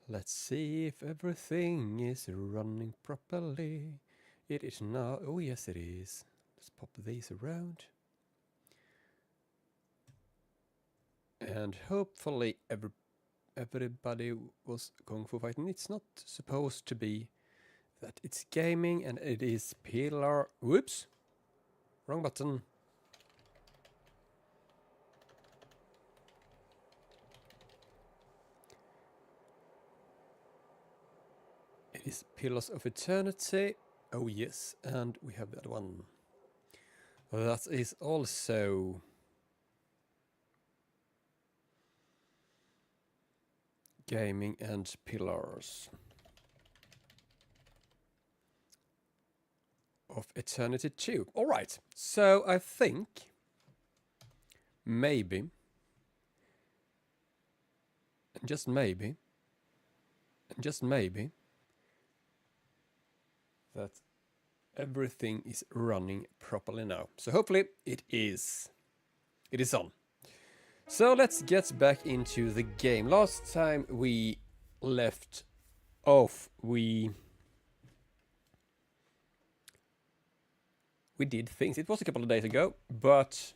Let's see if everything is running properly. It is now. Oh yes, it is. Let's pop these around. And hopefully everybody was Kung Fu Fighting. It's not supposed to be that it's gaming, and it is pillar. Whoops! Wrong button. It is Pillars of Eternity. Oh yes, and we have that one. That is also gaming and pillars of Eternity 2. All right, so I think maybe, and just maybe, that everything is running properly now. So hopefully it is. It is on. So let's get back into the game. Last time we left off, we did things. It was a couple of days ago, but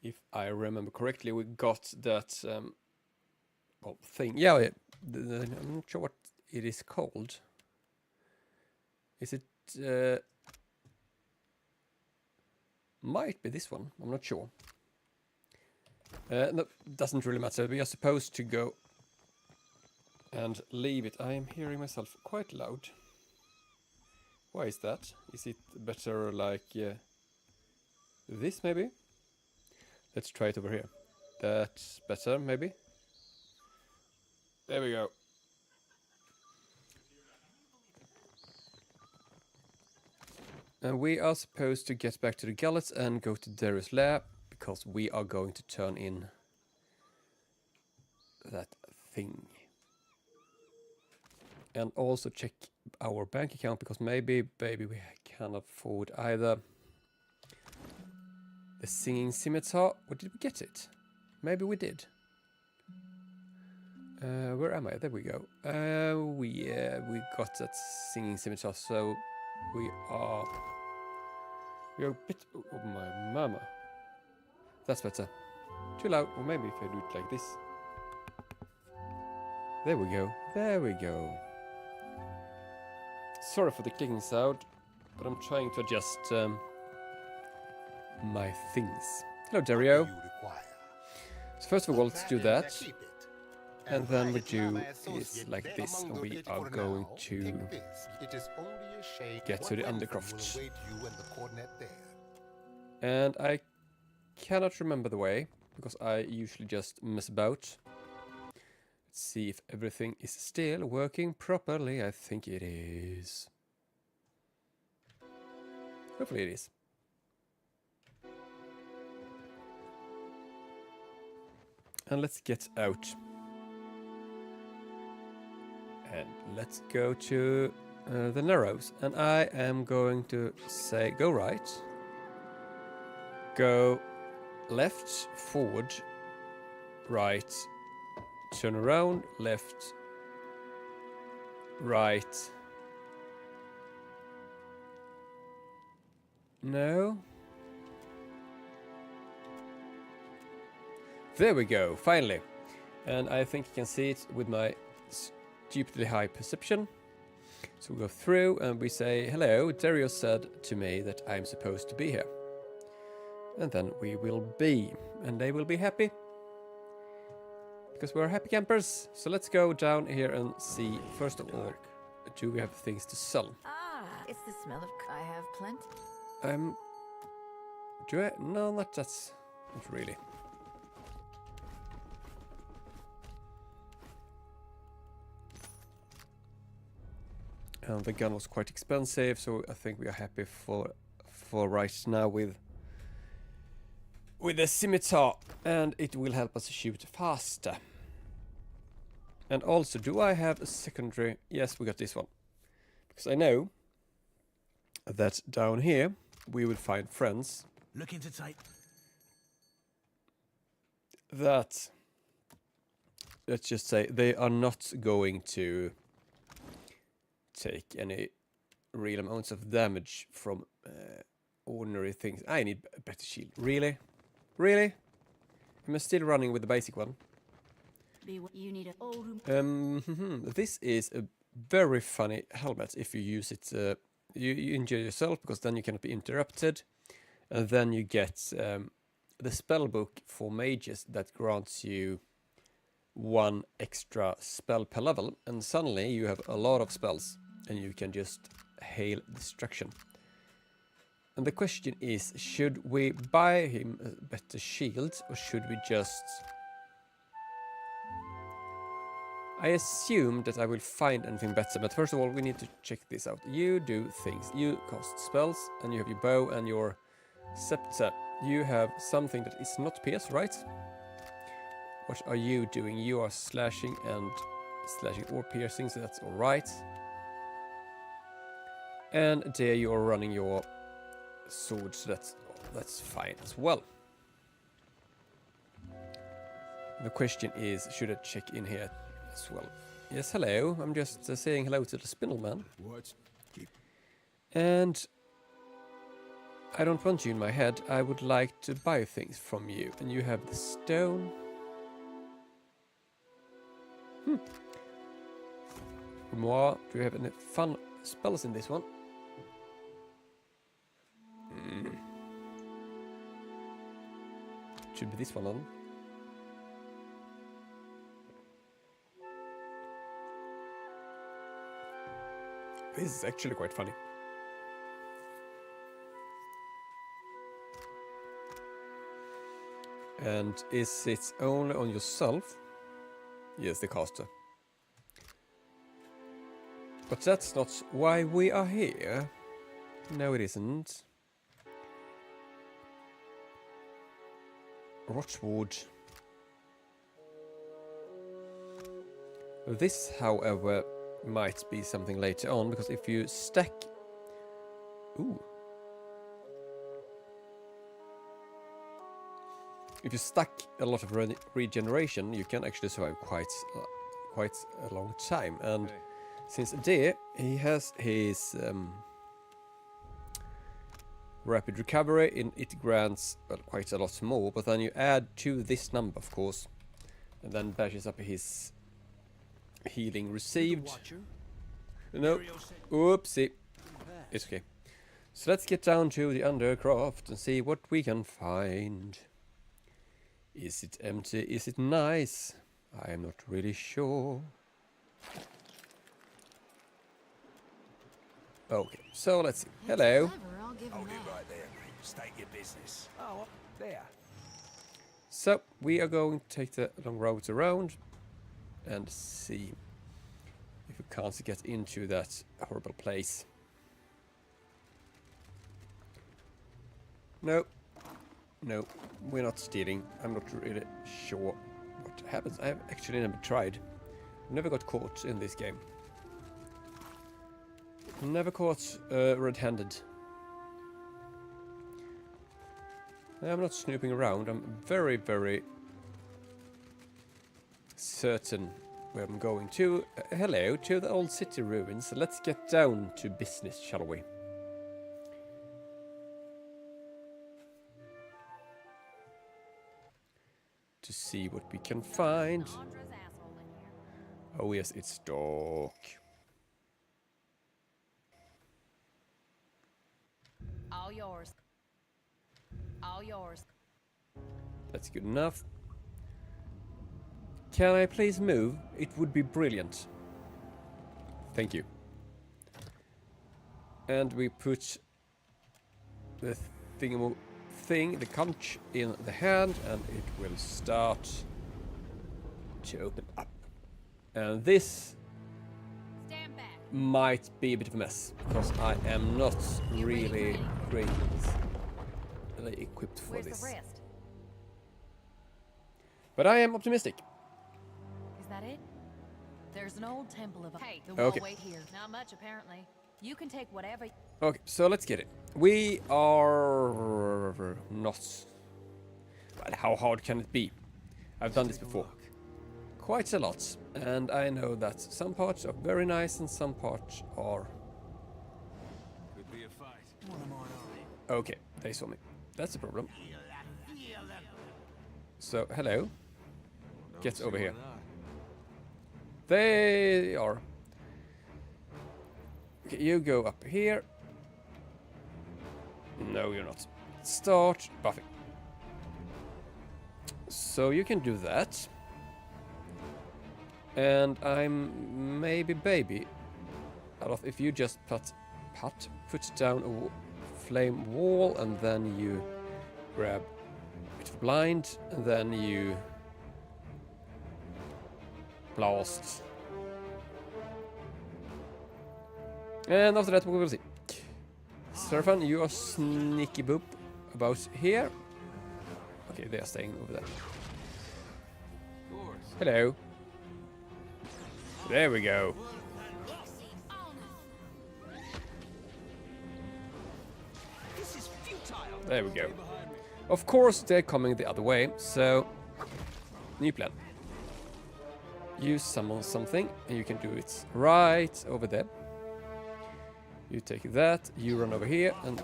if I remember correctly, we got that thing. Yeah, I'm not sure what it is called. Is it might be this one. I'm not sure. No, doesn't really matter. We are supposed to go and leave it. I am hearing myself quite loud. Why is that? Is it better like this maybe? Let's try it over here. That's better maybe. There we go. And we are supposed to get back to the Gallets and go to Darius' lair, because we are going to turn in that thing. And also check our bank account, because maybe we can afford either the Singing Scimitar, or did we get it? Maybe we did. Where am I? There we go. We got that Singing Scimitar, so we are a bit. Oh my mama. That's better. Too loud. Or maybe if I do it like this. There we go. There we go. Sorry for the clicking sound, but I'm trying to adjust my things. Hello, Dario. So first of all, let's do that. And then we do is like this, and we are going to get to the Undercroft. And I cannot remember the way, because I usually just mess about. Let's see if everything is still working properly. I think it is. Hopefully it is. And let's get out. And let's go to the Narrows. And I am going to say go right. Go left, forward, right, turn around, left, right. No. There we go, finally. And I think you can see it with my stupidly high perception. So we go through and we say, hello, Dario said to me that I'm supposed to be here. And then we will be, and they will be happy. Because we're happy campers. So let's go down here and see, first of all, do we have things to sell? Ah, it's the smell of... I have plenty. Do I? No, not that's... Not really. And the gun was quite expensive, so I think we are happy for right now with with a scimitar, and it will help us shoot faster. And also, do I have a secondary? Yes, we got this one. Because I know that down here we will find friends. Looking to take. That, let's just say, they are not going to take any real amounts of damage from ordinary things. I need a better shield. Really? Really? Am I still running with the basic one? You need This is a very funny helmet if you use it. You injure yourself because then you cannot be interrupted. And then you get the spell book for mages that grants you 1 extra spell per level. And suddenly you have a lot of spells and you can just hail destruction. And the question is, should we buy him a better shield or should we just... I assume that I will find anything better, but first of all we need to check this out. You do things. You cast spells and you have your bow and your scepter. You have something that is not pierce, right? What are you doing? You are slashing or piercing, so that's alright. And there you are running your sword, so that's fine as well. The question is, should I check in here as well? Yes, hello. I'm just saying hello to the Spindleman. What? And I don't want you in my head. I would like to buy things from you. And you have the stone. Grimoire. Do you have any fun spells in this one? Should be this one on. This is actually quite funny. And is it only on yourself? Yes, the caster. But that's not why we are here. No, it isn't. Rochwood. This, however, might be something later on, because if you stack... Ooh. If you stack a lot of regeneration, you can actually survive quite a long time. And since Adair, he has his rapid recovery, it grants quite a lot more, but then you add to this number, of course, and then bashes up his healing received. No, oopsie. It's okay. So let's get down to the Undercroft and see what we can find. Is it empty? Is it nice? I am not really sure. Okay, so let's see. Hello. Hold it right there, mate. State your business. Oh, there. So we are going to take the long road around and see if we can't get into that horrible place. No, we're not stealing. I'm not really sure what happens. I have actually never tried. Never got caught in this game. Never caught red-handed. I'm not snooping around. I'm very, very certain where I'm going to. Hello, to the old city ruins. Let's get down to business, shall we? To see what we can find. Oh yes, it's dark. All yours. All yours. That's good enough. Can I please move? It would be brilliant. Thank you. And we put the the conch in the hand, and it will start to open up. And this might be a bit of a mess, because I am not really greatly equipped for this. But I am optimistic. Is that it? There's an old temple of... Hey, the Okay. wall wait here. Not much, apparently. You can take whatever... Okay, so let's get it. We are not... But how hard can it be? I've done this before. Quite a lot. And I know that some parts are very nice and some parts are... Could be a fight. What am I on? Okay, they saw me. That's the problem. So, hello. Get over here. They are. Okay, you go up here. No, you're not. Start buffing. So you can do that. And I'm maybe baby. If you just put down a flame wall and then you grab a bit of blind and then you blast. And after that we will see. Serafan, you are sneaky boop about here. Okay, they are staying over there. Hello. There we go. There we go. Of course they're coming the other way, so new plan. You summon something and you can do it right over there. You take that, you run over here and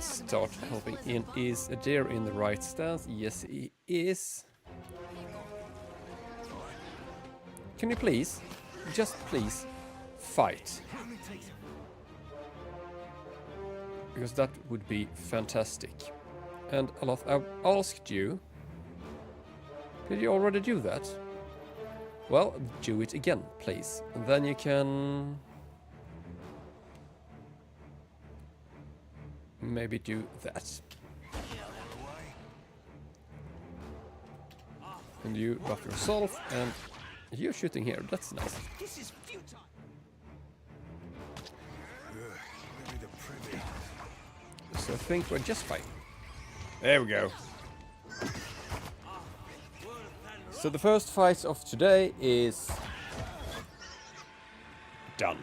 start helping in. Is a deer in the right stance? Yes, he is. Can you please, just please, fight? Because that would be fantastic. And Aloth, I've asked you. Did you already do that? Well, do it again, please. And then you can... maybe do that. And you buff yourself, and you're shooting here. That's nice. This is futile. So I think we're just fine. There we go. So the first fight of today is done.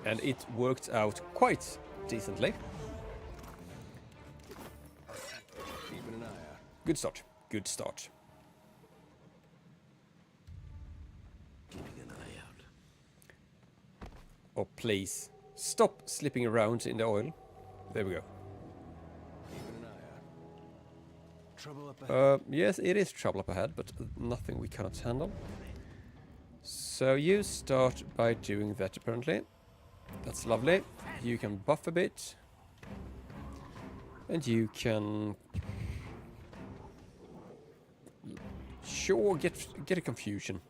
And it worked out quite decently. Keeping an eye out. Good start. Good start. Keeping an eye out. Oh, please. Stop slipping around in the oil. There we go. Keeping an eye out. Trouble up ahead. Yes, it is trouble up ahead, but nothing we cannot handle. So you start by doing that, apparently. That's lovely. You can buff a bit. And you can... sure, get a confusion.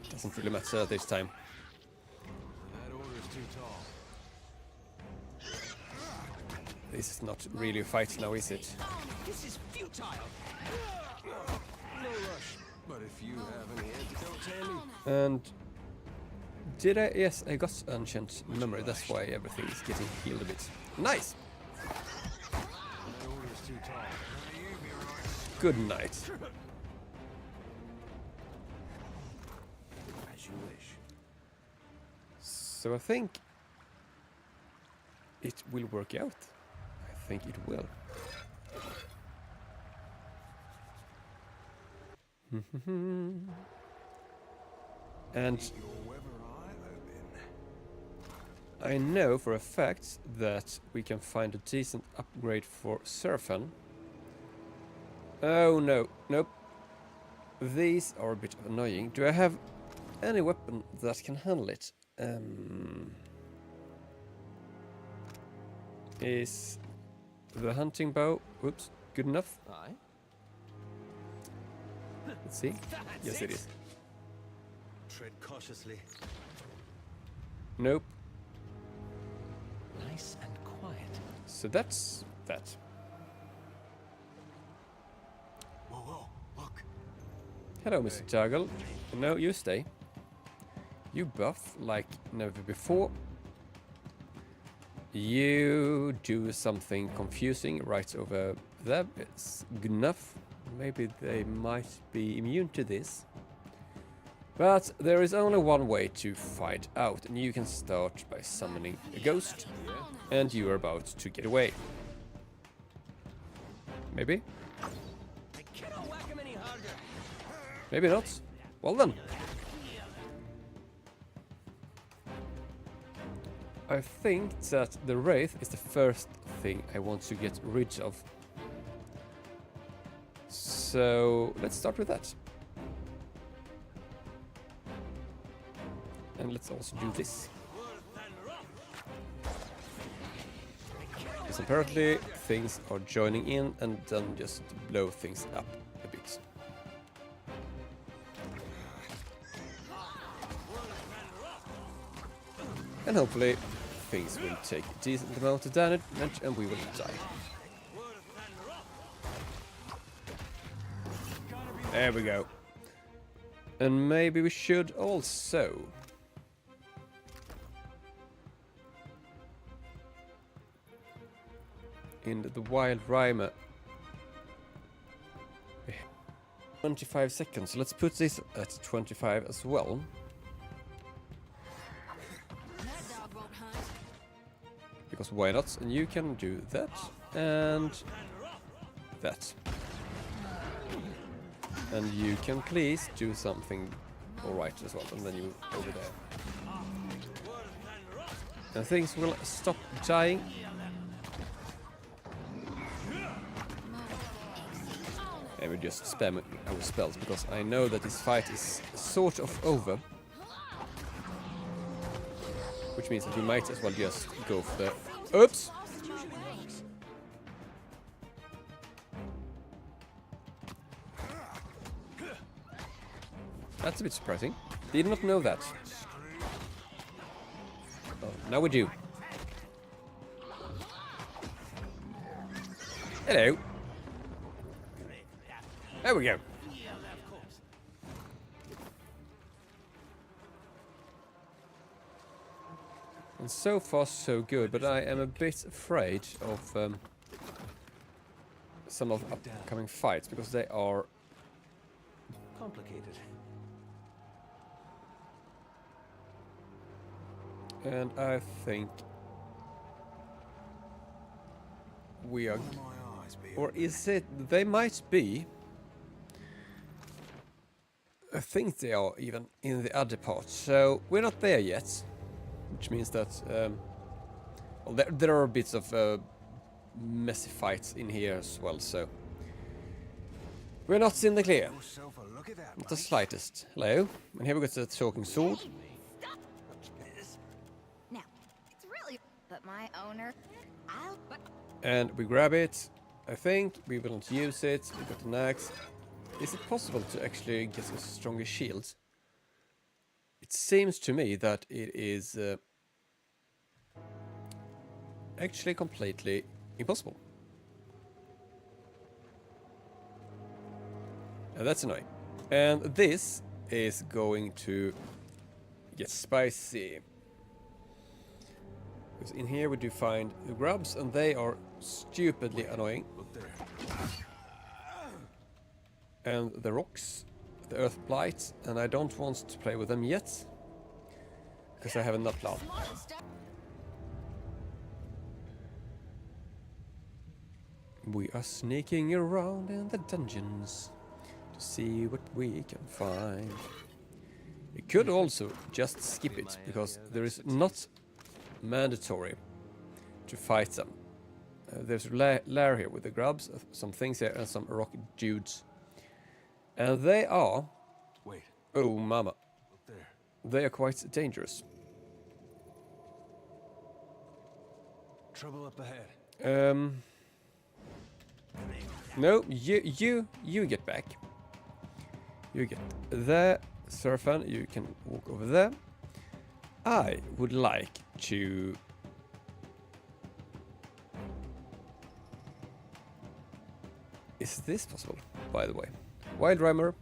Doesn't really matter this time. That order's too tall. This is not really a fight now, is it? This is futile. No rush. But if you have any antidotes handy. And did I? Yes, I got ancient memory. That's why everything is getting healed a bit. Nice. That order's too tall. Good night. As you wish. So I think it will work out. I think it will. And I know for a fact that we can find a decent upgrade for Serafan. Oh no, nope. These are a bit annoying. Do I have any weapon that can handle it? Is the hunting bow, whoops, good enough? Aye. Let's see. Yes, it is. Tread cautiously. Nope. Nice and quiet. So that's that. Whoa, whoa, look. Hello, Mr. Toggle. No, you stay. You buff like never before. You do something confusing right over there. It's good enough. maybe they might be immune to this. But there is only one way to find out, and you can start by summoning a ghost, and you are about to get away. Maybe? I cannot whack him any harder. Maybe not. Well then. I think that the Wraith is the first thing I want to get rid of. So let's start with that. And let's also do this. Because apparently things are joining in and then just blow things up a bit. And hopefully things will take a decent amount of damage and we will die. There we go. And maybe we should also in the Wild Rhymer 25 seconds. So let's put this at 25 as well. Because why not? And you can do that and that. And you can please do something alright as well, and then you over there. And things will stop dying. And we just spam our spells, because I know that this fight is sort of over. Which means that we might as well just go for the... Oops! That's a bit surprising. Did not know that. Oh, now we do. Hello. There we go. And so far so good, but I am a bit afraid of some of the upcoming fights, because they are Complicated. and I think we are, or is it, they might be, I think they are even in the other part, so we're not there yet, which means that, well, there are bits of messy fights in here as well, so we're not in the clear, not the slightest. Hello, and here we got the talking sword. Now, it's really, but my owner, And we grab it. I think we will not use it. We got an axe. Is it possible to actually get a stronger shield? It seems to me that it is actually completely impossible. And that's annoying. And this is going to get spicy. Because in here we do find the grubs, and they are stupidly annoying. And the rocks, the earth blight, and I don't want to play with them yet, because I have a nut plan. We are sneaking around in the dungeons to see what we can find. We could also just skip it, because there is not mandatory to fight them. There's a lair here with the grubs, some things here, and some rock dudes. And they are... Wait. Oh, mama. Up there. They are quite dangerous. Trouble up ahead. No, you get back. You get there, Surfan. You can walk over there. I would like to... Is this possible, by the way? Wild Rhymer.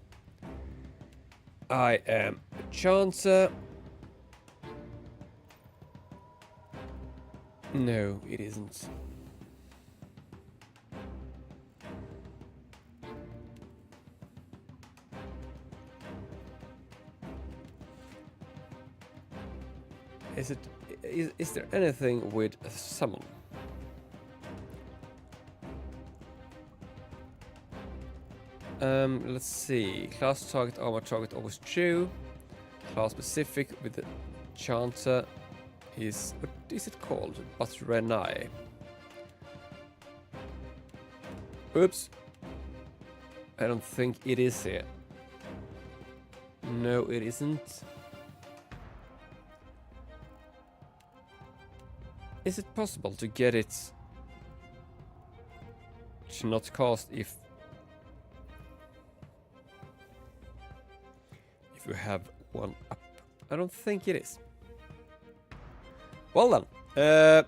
I am a Chancer. No, it isn't. Is there anything with a summon? Let's see. Class target, armor target, always true. Class specific with the chanter is, what is it called? Batrenai. Oops. I don't think it is here. No, it isn't. Is it possible to get it to not cast if you have one up? I don't think it is. Well then,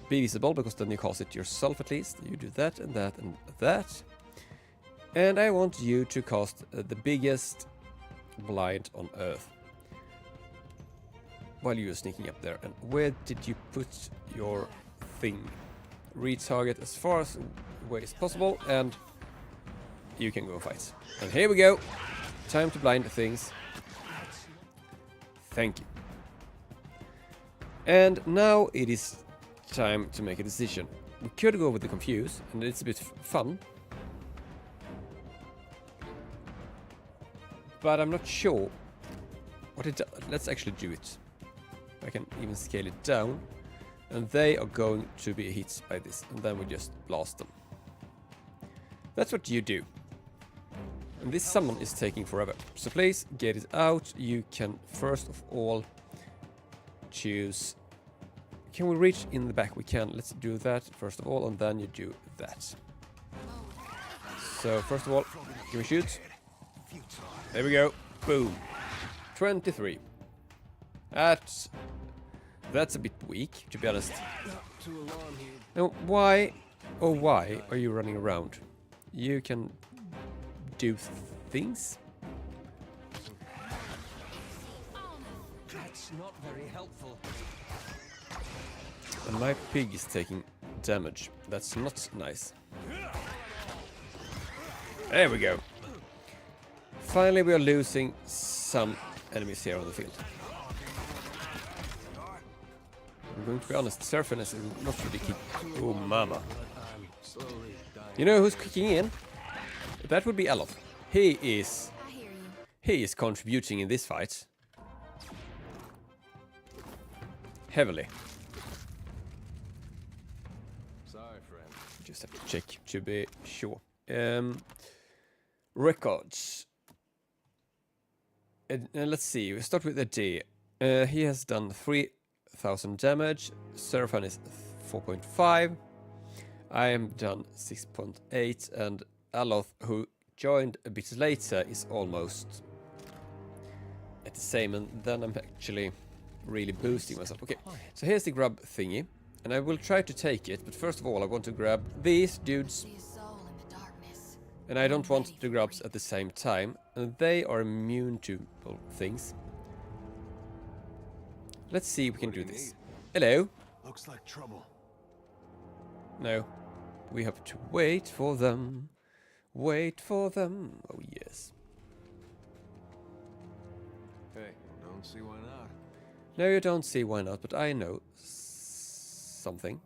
be visible, because then you cast it yourself at least. You do that and that and that. And I want you to cast the biggest blind on Earth while you're sneaking up there. And where did you put your thing? Retarget as far away as possible, and you can go fight. And here we go. Time to blind things. Thank you. And now it is time to make a decision. We could go with the confuse, and it's a bit fun. But I'm not sure what it does. Let's actually do it. I can even scale it down. And they are going to be hit by this. And then we just blast them. That's what you do. And this summon is taking forever. So please get it out. You can first of all choose. Can we reach in the back? We can. Let's do that first of all. And then you do that. So first of all, can we shoot? There we go. Boom. 23. That's a bit weak, to be honest. Now, why are you running around? You can do things. That's not very helpful. And my pig is taking damage. That's not nice. There we go. Finally, we are losing some enemies here on the field. I'm going to be honest, Seraphinus is not really kicking. Oh, mama. You know who's kicking in? That would be Alof. He is contributing in this fight. Heavily. Sorry, friend. Just have to check to be sure. Records. Let's see, we start with the D. He has done 3,000 damage. Seraphon is 4.5. I am done 6.8. And Aloth, who joined a bit later, is almost at the same. And then I'm actually really boosting myself. Okay, so here's the grub thingy. And I will try to take it. But first of all, I want to grab these dudes. And I don't want the grubs at the same time. And they are immune to things. Let's see if we can do this. Hello. Looks like trouble. No. We have to wait for them. Wait for them. Oh, yes. Hey, don't see why not. No, you don't see why not, but I know something.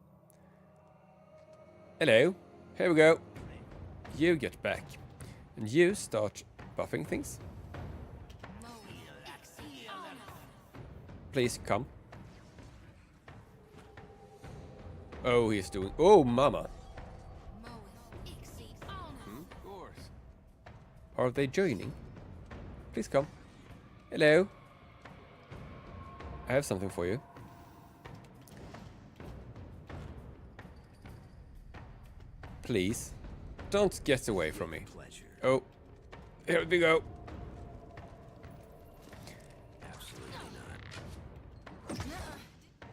Hello. Here we go. You get back. And you start buffing things. Please come. Oh, he's doing... Oh, mama. Of course. Are they joining? Please come. Hello. I have something for you. Please. Don't get away from me. Pleasure. Oh. Here we go. Absolutely not.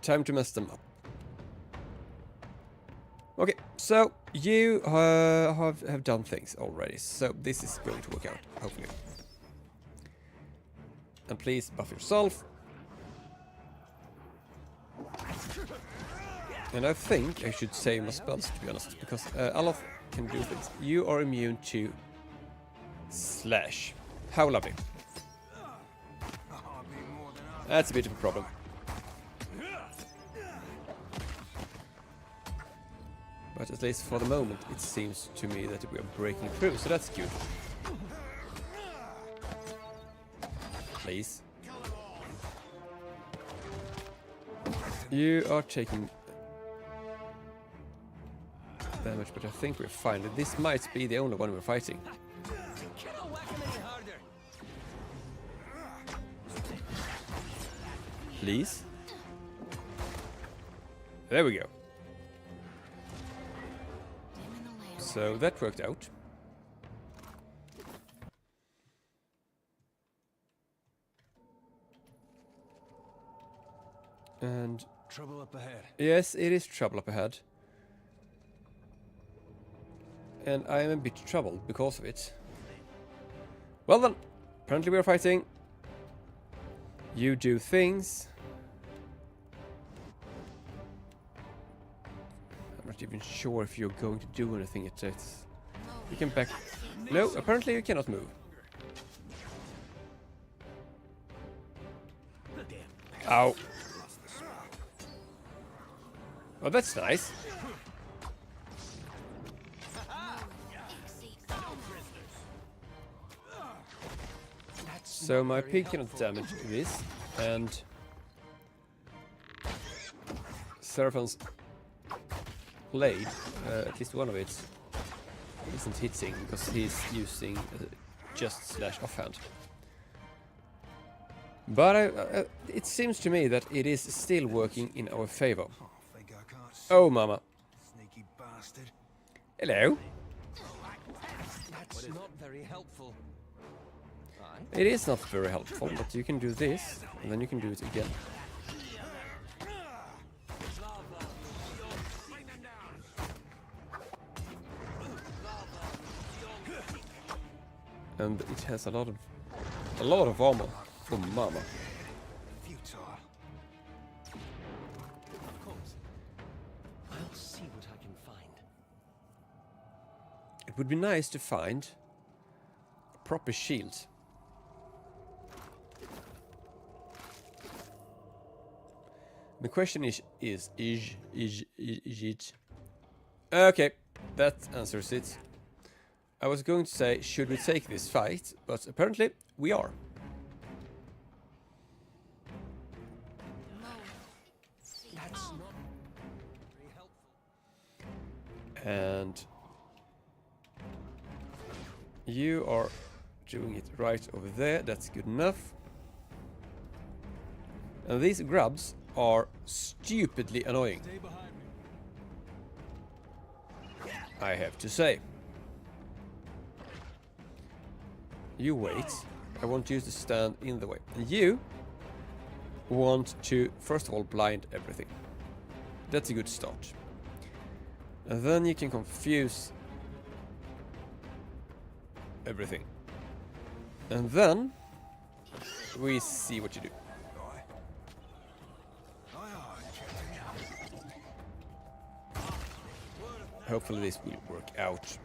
Time to mess them up. Okay, so you have done things already, so this is going to work out, hopefully. And please buff yourself. And I think I should save my spells, to be honest, because Alof can do things. You are immune to slash. How lovely. I'll be more than That's a bit of a problem. But at least for the moment, it seems to me that we are breaking through, so that's good. Please. You are taking damage, but I think we're fine. This might be the only one we're fighting. Cannot whack him any harder. Please. There we go. Dim in the lamp. So that worked out. And Trouble up ahead. yes, it is trouble up ahead. And I am a bit troubled because of it. Well then, apparently we are fighting. You do things. I'm not even sure if you're going to do anything at it. You can back. No, apparently you cannot move. Ow. Oh, that's nice. So my pig cannot damage this, and Seraphon's blade, at least one of it, isn't hitting because he's using just slash offhand. But it seems to me that it is still working in our favor. Oh, thank God I can't see. Oh, mama. Sneaky bastard. Hello. That's not very helpful. It is not very helpful, but you can do this, and then you can do it again. And it has a lot of armor. Oh, mama. Futile. Of course. I'll see what I can find. It would be nice to find a proper shield. The question is it? Okay, that answers it. I was going to say, should we take this fight? But apparently, we are. That's not very helpful. And you are doing it right over there. That's good enough. And these grubs are stupidly annoying, Stay behind me. I have to say. You wait. I want you to stand in the way. And you want to, first of all, blind everything. That's a good start. And then you can confuse everything. And then we see what you do. Hopefully this will work out.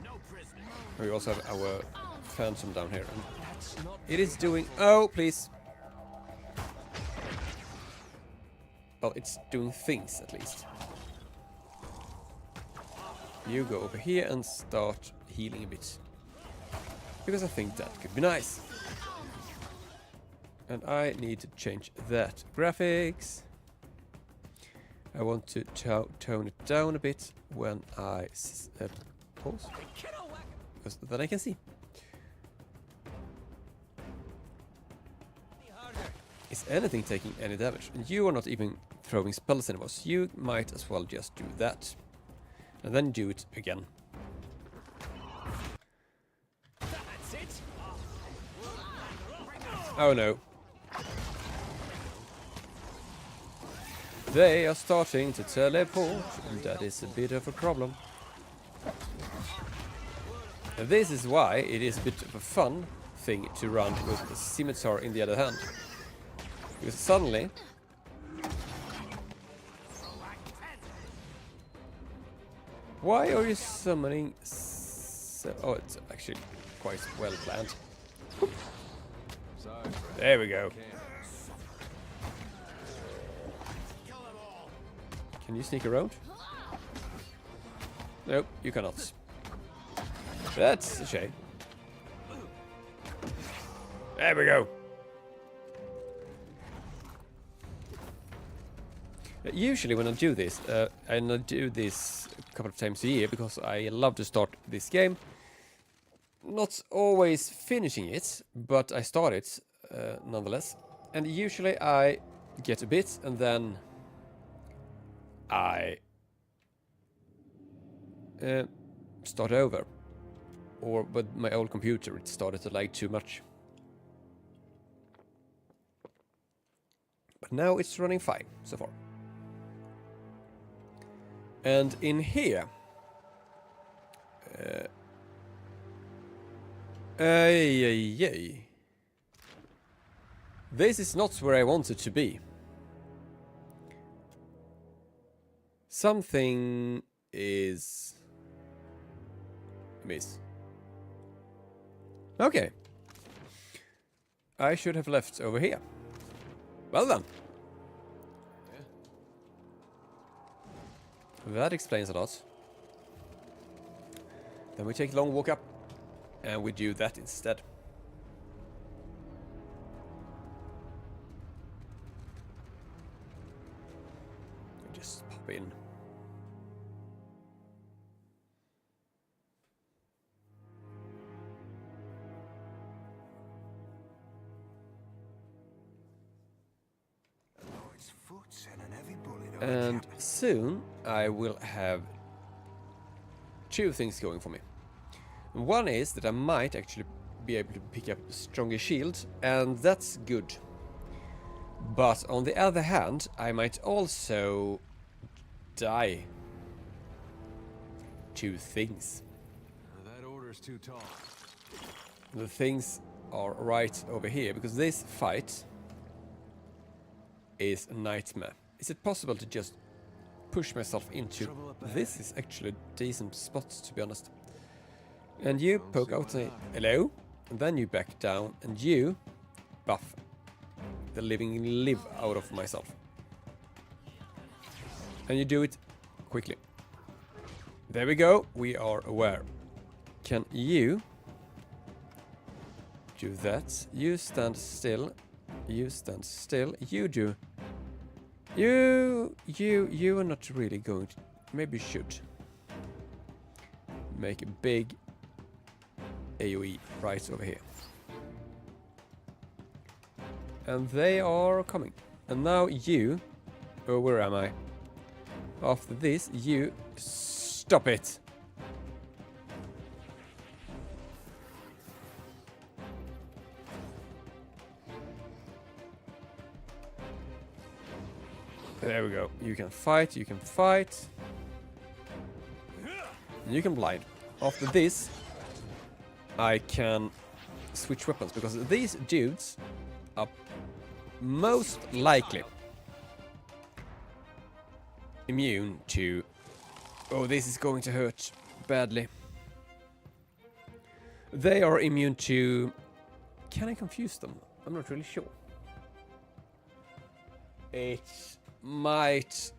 We also have our phantom down here. And it is doing... Oh, please. Well, it's doing things at least. You go over here and start healing a bit. Because I think that could be nice. And I need to change that graphics. I want to tone it down a bit when I pause. Because then I can see. Is anything taking any damage? And you are not even throwing spells anymore, so you might as well just do that. And then do it again. That's it. Oh no. They are starting to teleport, and that is a bit of a problem. And this is why it is a bit of a fun thing to run with a scimitar in the other hand. Because suddenly... Why are you summoning... Oh, it's actually quite well planned. Sorry, There we go. Can you sneak around? Nope, you cannot. That's a shame. There we go. Usually when I do this, and I do this a couple of times a year because I love to start this game. Not always finishing it, but I start it nonetheless. And usually I get a bit and then I start over. Or with my old computer it started to lag too much. But now it's running fine so far. And in here, this is not where I wanted to be. Something is amiss. Okay. I should have left over here. Well done. That explains a lot. Then we take a long walk up and we do that instead. Just pop in. And soon I will have two things going for me. One is that I might actually be able to pick up a stronger shield, and that's good. But on the other hand, I might also die. Two things. That order's too tall. The things are right over here, because this fight is a nightmare. Is it possible to just push myself into... This is actually a decent spot, to be honest. And you poke out a hello, and then you back down, and you buff the living live out of myself. And you do it quickly. There we go, we are aware. Can you do that? You stand still. You stand still. You do. You are not really going to... Maybe you should. Make a big AoE right over here. And they are coming. And now you... Oh, where am I? After this, you... Stop it! There we go. You can fight, you can fight. And you can blind. After this, I can switch weapons, because these dudes are most likely immune to... Oh, this is going to hurt badly. They are immune to... Can I confuse them? I'm not really sure. It might...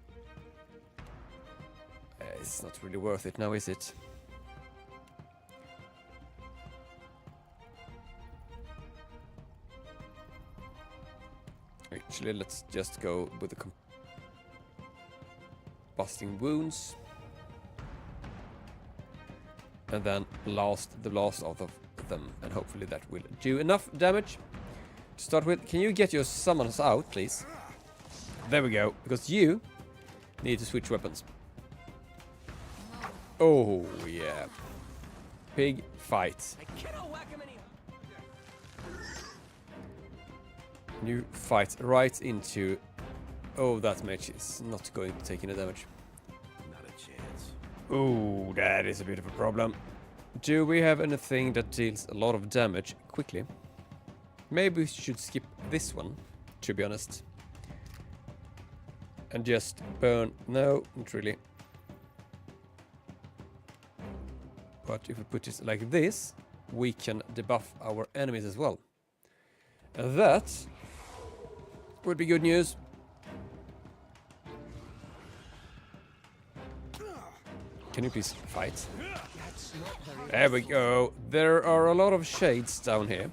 It's not really worth it now, is it? Actually, let's just go with the combusting wounds. And then the last of them. And hopefully that will do enough damage to start with. Can you get your summons out, please? There we go. Because you need to switch weapons. Oh, yeah. Big fight. You fight right into... Oh, that mage is not going to take any damage. Not a chance. Oh, that is a bit of a problem. Do we have anything that deals a lot of damage quickly? Maybe we should skip this one, to be honest. And just burn... No, not really. But if we put it like this, we can debuff our enemies as well. And that would be good news. Can you please fight? There we go. There are a lot of shades down here.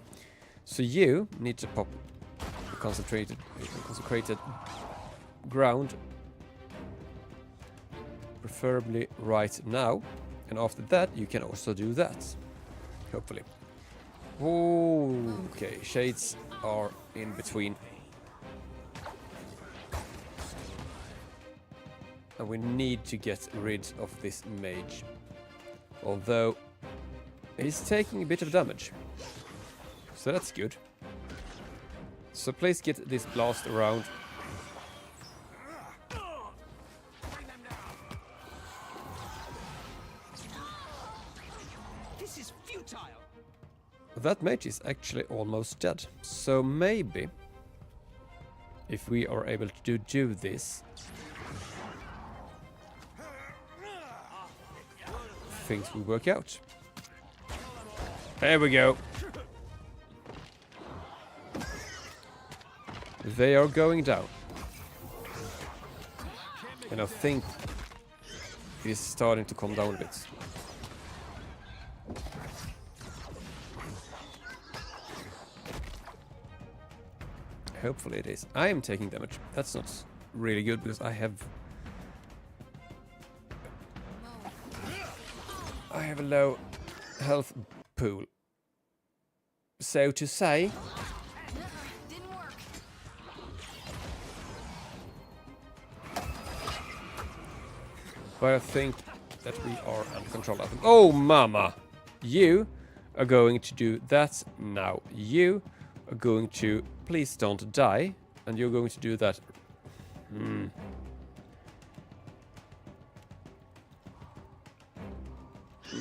So you need to pop a consecrated ground. Preferably right now. And after that, you can also do that. Hopefully. Okay, shades are in between. And we need to get rid of this mage. Although he's taking a bit of damage. So that's good. So please get this blast around. This is futile. That mage is actually almost dead. So maybe if we are able to do this, things will work out. There we go. They are going down. And I think it is starting to calm down a bit. Hopefully it is. I am taking damage. That's not really good because I have a low health pool. So to say, Didn't work. but I think that we are under control of them. Oh, mama! You are going to do that now. You are going to... Please don't die. And you're going to do that.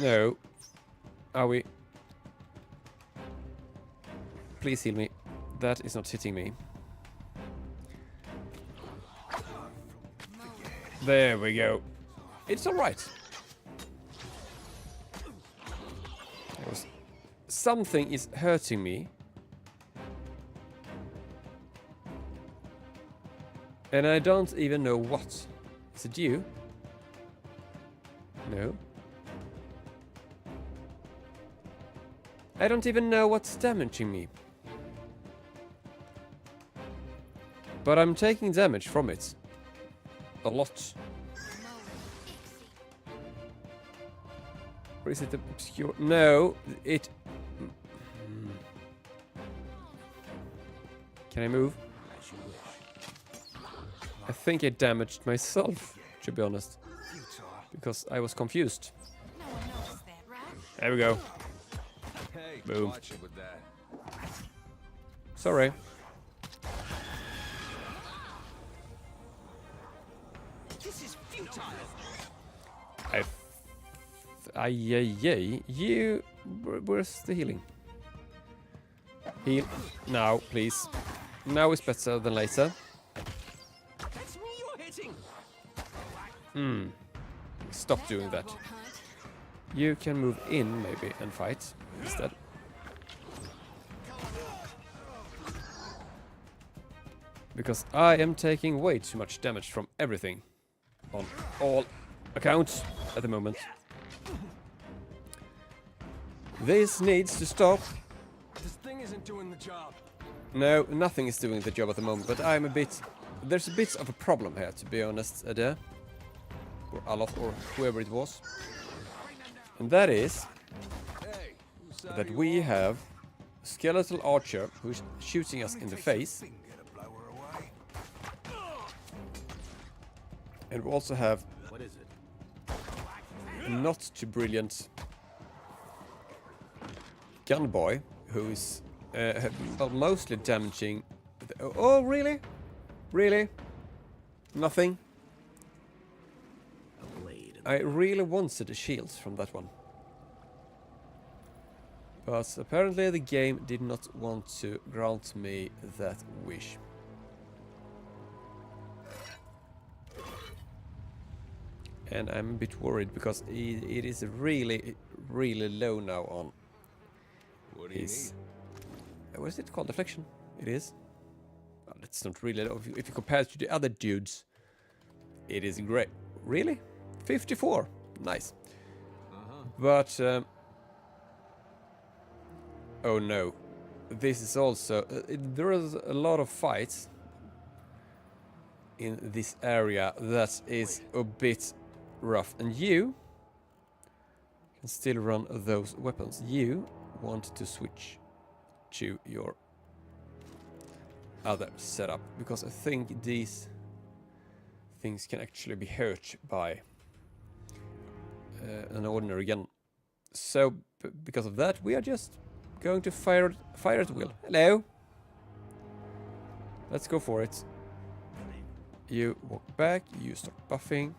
No. Are we... Please heal me. That is not hitting me. There we go. It's alright. Something is hurting me. And I don't even know what. Is it you? No. I don't even know what's damaging me. But I'm taking damage from it. A lot. Or is it obscure? No, it... Can I move? I think I damaged myself, to be honest. Because I was confused. No one noticed that, right? There we go. Hey, Boom. watch it with that. Sorry. This is futile. You... Where's the healing? Heal. Now, please. Now is better than later. That's me you're hitting. Stop doing that. You can move in, maybe, and fight instead. Because I am taking way too much damage from everything. On all accounts at the moment. This needs to stop. This thing isn't doing the job. No, nothing is doing the job at the moment, but I'm a bit... There's a bit of a problem here, to be honest, Adair. Or Alof, or whoever it was. And that is Hey, whose side that are you we on? have a skeletal archer who's shooting us in the face. And we also have What is it? a not too brilliant gun boy who is mostly damaging... Oh, really? Really? Nothing? I really wanted a shield from that one. But apparently the game did not want to grant me that wish. And I'm a bit worried because it is really, really low now on What do you his... What is it called? Deflection? It is? Well, it's not really low. If you compare it to the other dudes, it is great. Really? 54. Nice. But oh no, this is also there is a lot of fights in this area that is a bit rough, and you can still run those weapons. You want to switch to your other setup, because I think these things can actually be hurt by an ordinary gun. So because of that, we are just going to fire at will. Hello. Let's go for it. You walk back, you start buffing,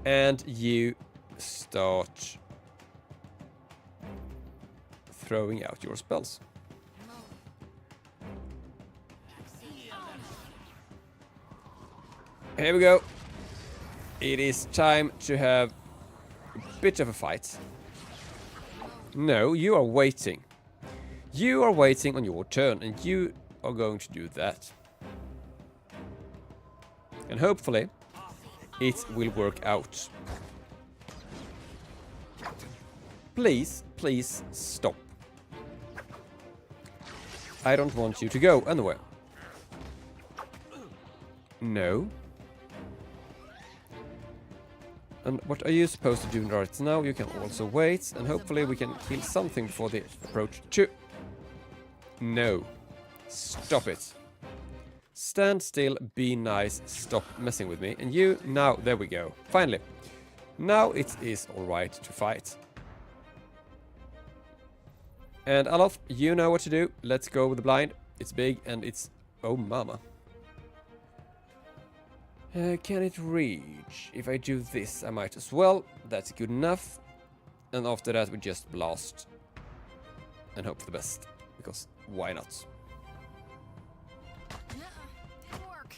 and you start throwing out your spells. Here we go. It is time to have a bit of a fight. No, you are waiting. You are waiting on your turn, and you are going to do that. And hopefully, it will work out. Please, please stop. I don't want you to go anywhere. No. And what are you supposed to do right now? You can also wait, and hopefully we can kill something before they approach too. No. Stop it. Stand still, be nice, stop messing with me. And you, now, there we go. Finally. Now it is alright to fight. And Alof, you know what to do. Let's go with the blind. It's big and it's... oh mama. Can it reach? If I do this, I might as well. That's good enough. And after that, we just blast. And hope for the best. Because why not? Didn't work.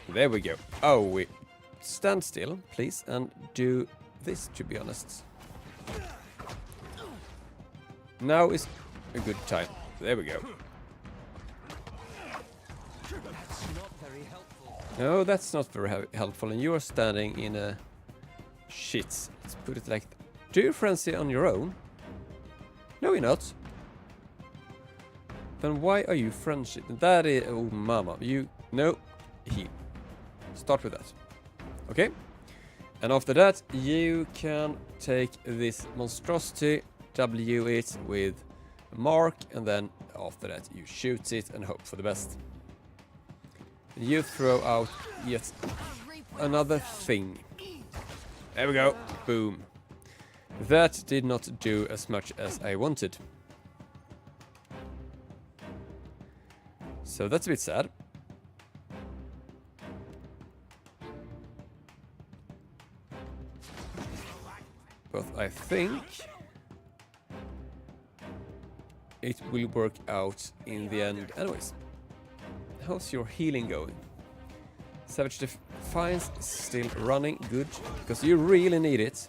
There we go. Oh, we stand still, please, and do this, to be honest. Now is a good time. There we go. That's not very helpful. No, that's not very helpful, and you are standing in a... shit. Let's put it like... do you frenzy on your own? No, you're not. Then why are you frenzied? That is... oh, mama. You... no. Heal. Start with that. Okay? And after that, you can take this monstrosity, W it with a mark, and then after that you shoot it and hope for the best. You throw out yet another thing. There we go. Boom. That did not do as much as I wanted. So that's a bit sad. But I think it will work out in the end anyways. How's your healing going? Savage Defiance is still running good, because you really need it.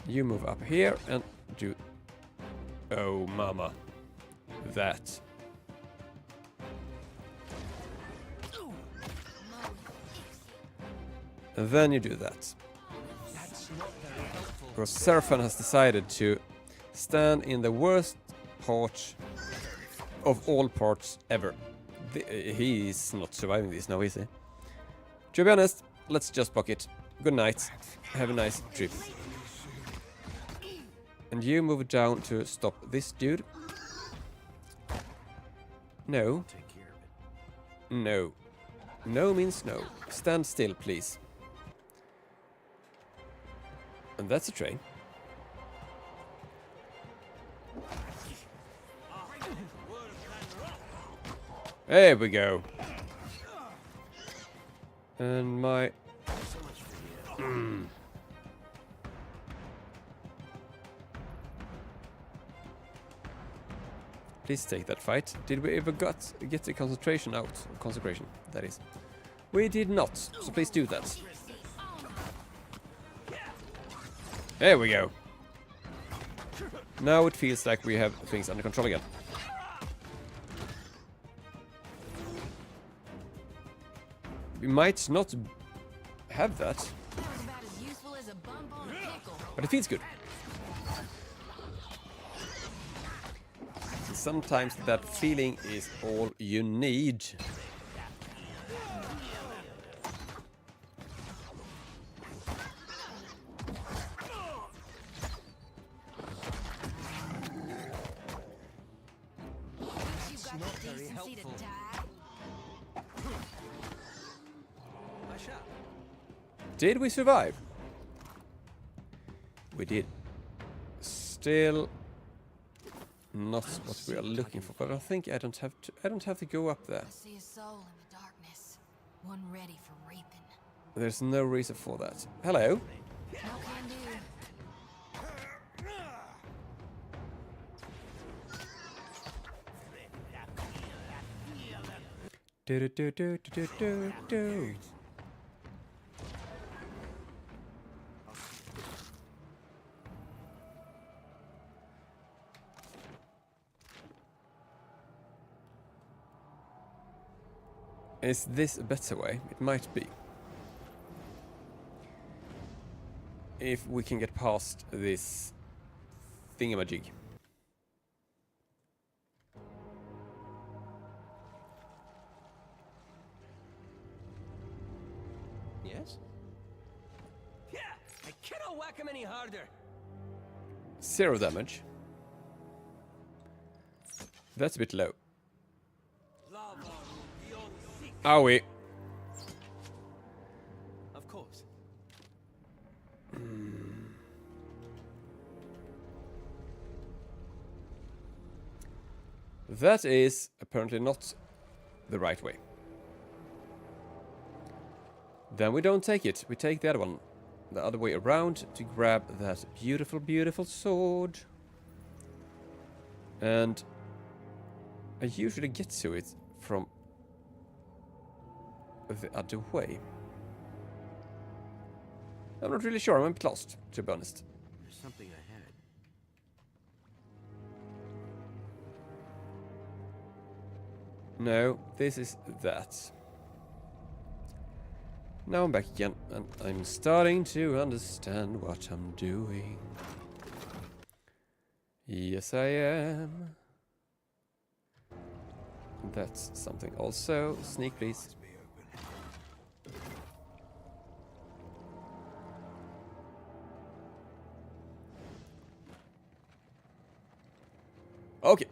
You move up here and do... oh mama. That. And then you do that. Because Seraphan has decided to stand in the worst part of all parts ever. He is not surviving this now, is he? To be honest, let's just block it. Good night. Have a nice trip. And you move down to stop this dude. No. No. No means no. Stand still, please. And that's a train. There we go. And my... Please take that fight. Did we ever get the concentration out? Consecration, that is. We did not, so please do that. There we go. Now it feels like we have things under control again. We might not have that, That was about as useful as a bump on a pickle. but it feels good. Sometimes that feeling is all you need. You've got not the very decency to helpful. die. I shall. Did we survive? We did. Still not what we are looking for, but I think I don't have to go up there. I see a soul in the darkness, one ready for raping. There's no reason for that. Hello. No can do. Do do do do do do do. Is this a better way? It might be. If we can get past this thingamajig. Yes? Yeah! I cannot whack him any harder! 0 damage. That's a bit low. Owie. Of course. That is apparently not the right way. Then we don't take it. We take the other one. The other way around to grab that beautiful, beautiful sword. And I usually get to it from the other way. I'm not really sure. I'm a bit lost, to be honest. There's something ahead. No, this is that. Now I'm back again, and I'm starting to understand what I'm doing. Yes, I am. That's something also. Sneak, please. Okay.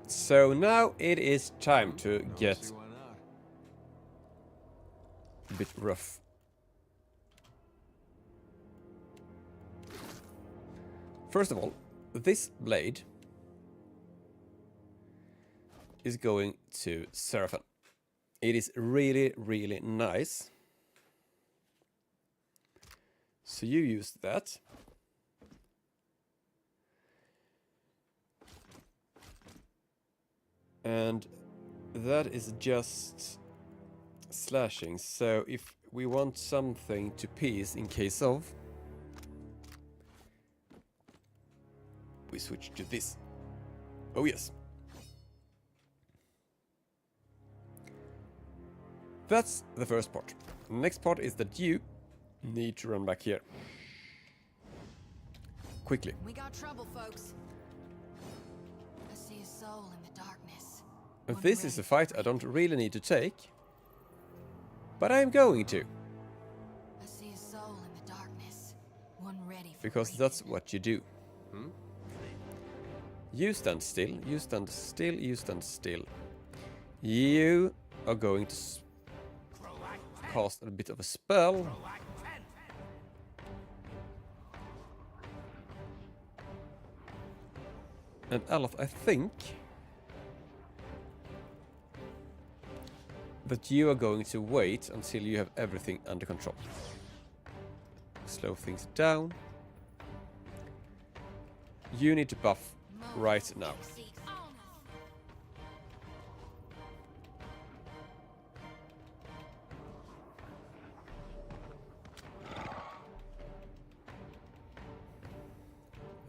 So now it is time to get See why not? a bit rough. First of all, this blade is going to Seraphon. It is really, really nice. So you use that. And that is just slashing. So if we want something to pierce in case of, we switch to this. Oh yes. That's the first part. Next part is that you need to run back here. Quickly. We got trouble, folks. I see a soul in the darkness. If one this ready is a for fight I don't really need to take, but I'm going to, I see a soul in the darkness, one ready for because raping. that's what you do. You stand still, you stand still, you stand still. You are going to cast a bit of a spell. And Aloth, I think that you are going to wait until you have everything under control. Slow things down. You need to buff right now.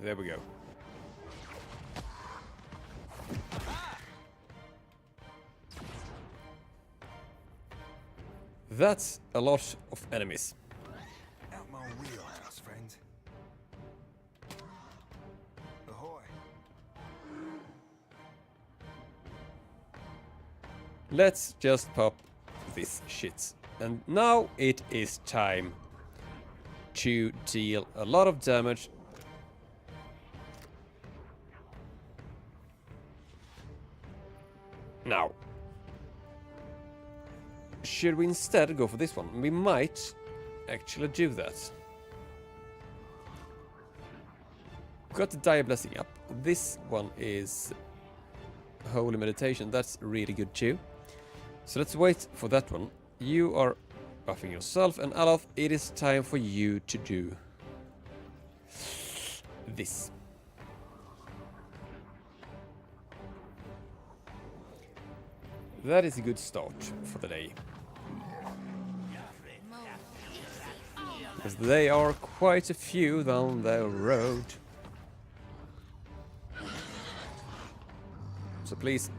There we go. That's a lot of enemies. Out my wheelhouse, friend. Ahoy. Let's just pop this shit. And now it is time to deal a lot of damage. Now, should we instead go for this one? We might actually do that. Got the Dire Blessing up. This one is Holy Meditation. That's really good too. So let's wait for that one. You are buffing yourself, and Aloth, it is time for you to do this. That is a good start for the day. Because they are quite a few down the road. So please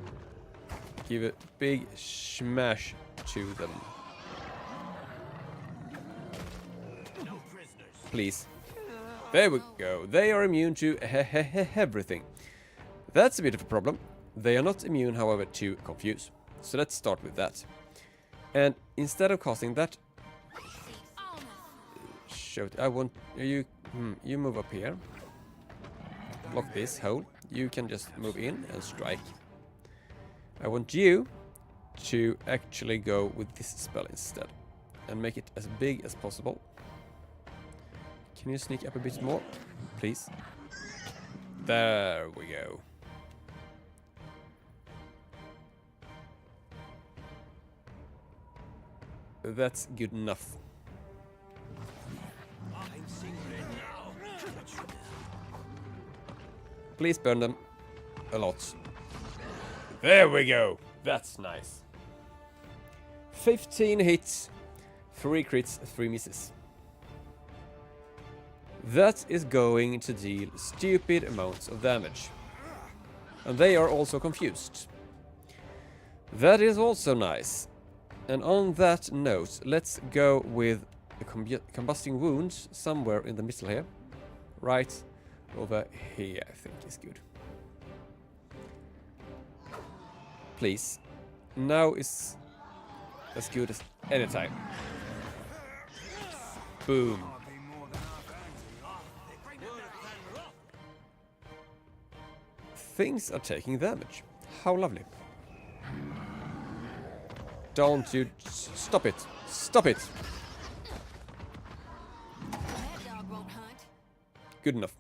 give a big smash to them. Please. There we go. They are immune to everything. That's a bit of a problem. They are not immune, however, to confuse. So let's start with that. And instead of casting that, I want you. You move up here. Block this hole. You can just move in and strike. I want you to actually go with this spell instead and make it as big as possible. Can you sneak up a bit more, please? There we go. That's good enough. Please burn them a lot. There we go. That's nice. 15 hits, 3 crits, 3 misses. That is going to deal stupid amounts of damage. And they are also confused. That is also nice. And on that note, let's go with a combusting wounds somewhere in the middle here. Right over here, I think is good. Please. Now is as good as any time. Boom. Things are taking damage. How lovely. Don't you... Stop it. Stop it. Good enough.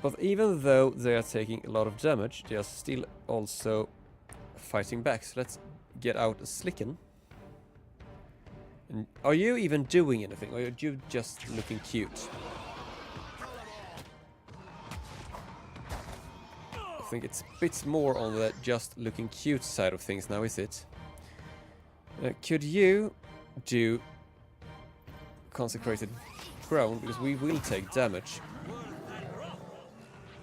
But even though they are taking a lot of damage, they are still also fighting back. So let's get out a Slicken. And are you even doing anything, or are you just looking cute? I think it's a bit more on the just looking cute side of things now, is it? Could you do Consecrated Ground, because we will take damage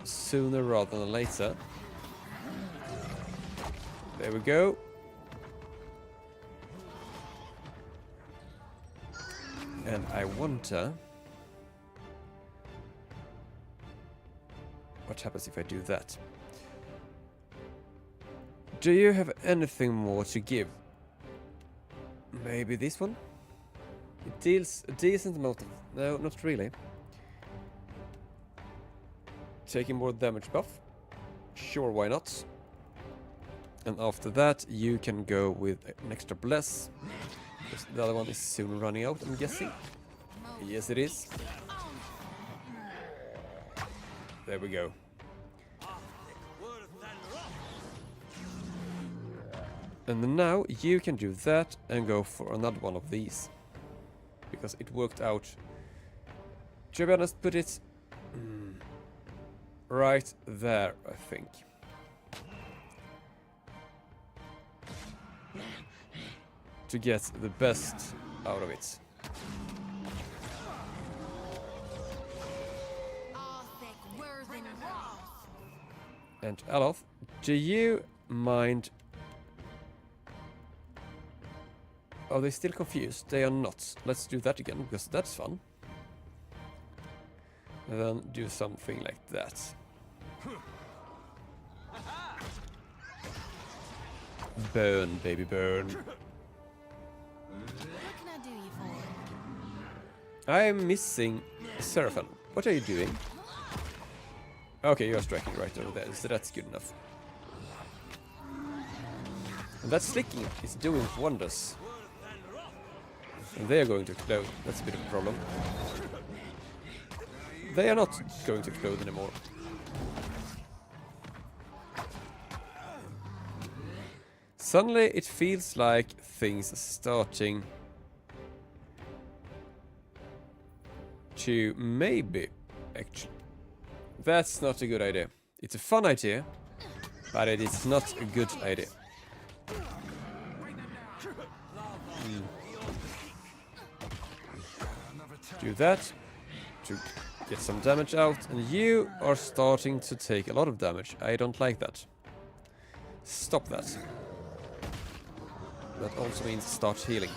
sooner rather than later. There we go. And I wonder what happens if I do that. Do you have anything more to give? Maybe this one? It deals a decent amount of... No, not really. Taking more damage buff? Sure, why not? And after that, you can go with an extra bless. Because the other one is soon running out, I'm guessing. Yes, it is. There we go. And now you can do that and go for another one of these. Because it worked out. To be honest, put it right there, I think. To get the best out of it. And Aloth, do you mind Are they still confused? They are not. Let's do that again, because that's fun. And then do something like that. Burn, baby, burn. What can I do you for? I am missing Seraphon. What are you doing? Okay, you're striking right over there, so that's good enough. And that slicking is doing wonders. And they are going to explode. That's a bit of a problem. They are not going to explode anymore. Suddenly it feels like things are starting to maybe actually. That's not a good idea. It's a fun idea, but it is not a good idea. Do that to get some damage out, and you are starting to take a lot of damage. I don't like that. Stop that. That also means start healing.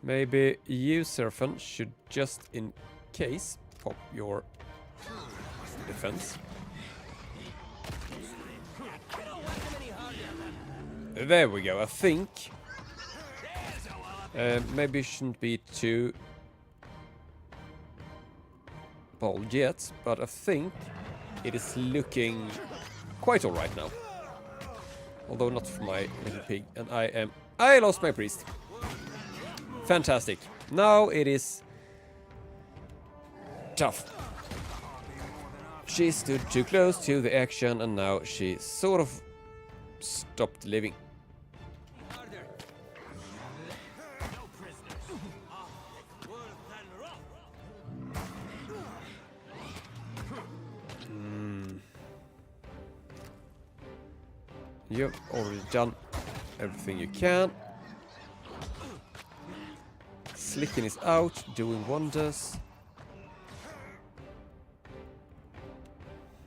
Maybe you, Seraphon, should just in case pop your defense. There we go, I think. Maybe it shouldn't be too bold yet, but I think it is looking quite alright now. Although not for my little pig, and I lost my priest. Fantastic. Now it is tough. She stood too close to the action, and now she sort of stopped living. You've already done everything you can. Slicken is out, doing wonders.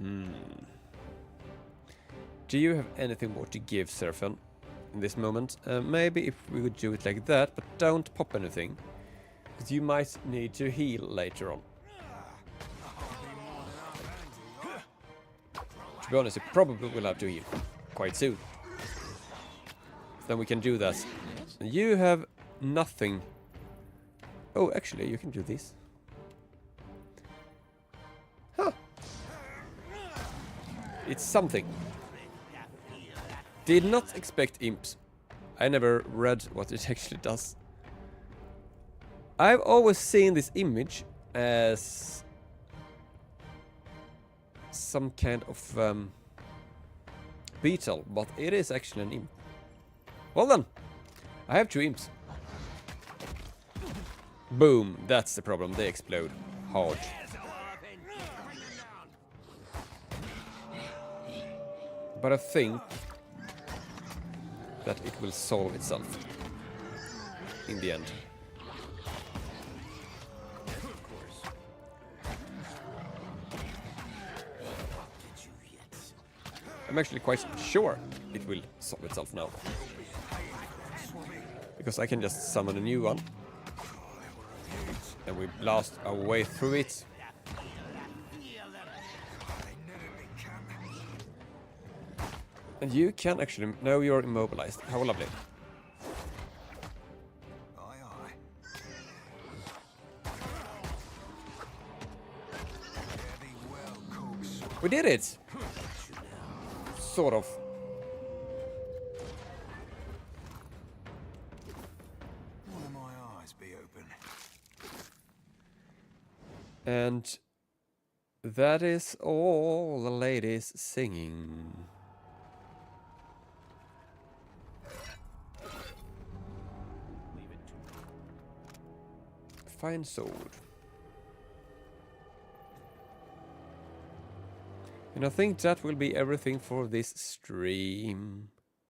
Do you have anything more to give, Seraphon, in this moment? Maybe if we would do it like that, but don't pop anything. Because you might need to heal later on. To be honest, you probably will have to heal quite soon. Then we can do that. You have nothing. Oh, actually, you can do this. Huh. It's something. Did not expect imps. I never read what it actually does. I've always seen this image as some kind of beetle, but it is actually an imp. Well then, I have 2 imps. Boom, that's the problem, they explode hard. But I think that it will solve itself in the end. I'm actually quite sure it will solve itself now. Because I can just summon a new one. And we blast our way through it. And you can actually... No, you're immobilized. How lovely. We did it! Sort of. One of my eyes be open. And that is all the ladies singing. Fine sword. And I think that will be everything for this stream.